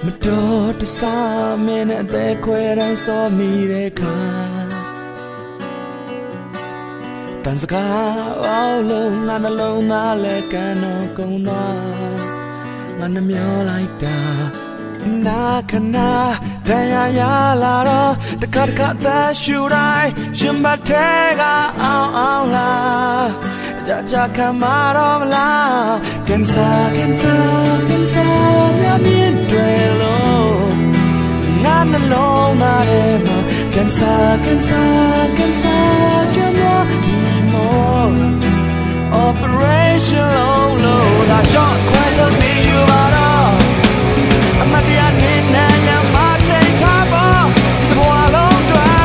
မတော်တဆမင်းနဲ့အသက်ခွဲတိုင်းစောမိတဲ့ခါတန်စကားအောင်လုံးငါနှလုံးသားလဲကန်တော့ကုန်သွားငါနှမျောလိုက်တာနာခနာဒဏ်ရာရလာတော့တခါတခါသက်ရှူတိုင်းရင်မထဲကအောင်လာကြခံမတော့မလားကန်ဆာမြင့်တွေလို့ငါနှလုံးသားထဲမှာကန်ဆာကျွန်တော်ဒီမို့ Operation Low ဒါကြောင့်ခွဲလို့နေอยู่ပါတော့အမတရားနေနဲ့ရမချိန်ထားဖို့ဒီဘဝလုံးတွေ့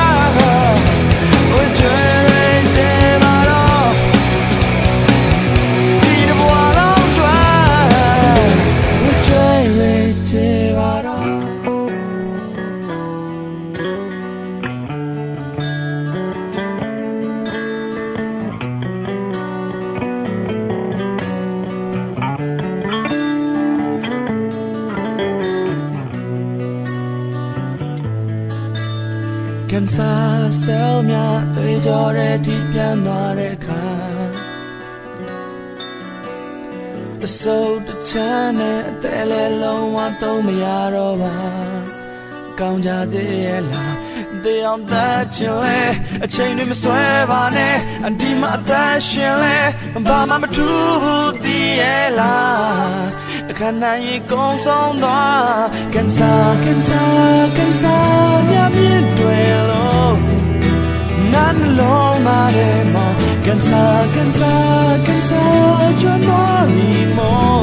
ဝေးချင်တယ်ပါတော့ဒီဘဝလုံးတွေ့ဝေးချင်ပါတော့ကန်ဆာဆဲလ်များတွေးကြောတဲ့ဒီပြန်သွားတဲ့အခါတဆိုးတချမ်းနဲ့အသေးလေးလုံးဝတော့မရတော့ပါကောင်းကြသေးရဲ့လားတရားသက်ချင်လဲအချိန်တွေမဆွဲပါနဲ့အဒီမှာအသက်ရှင်လဲဘာမှမထူးဘူးဒီရဲ့လားအခါနိုင်ရင်ကုန်ဆုံးသွားကန်ဆာမြင့်တွေလို့ငါနှလုံးသားထဲမှာကန်ဆာကျွန်တော်ဒီမို့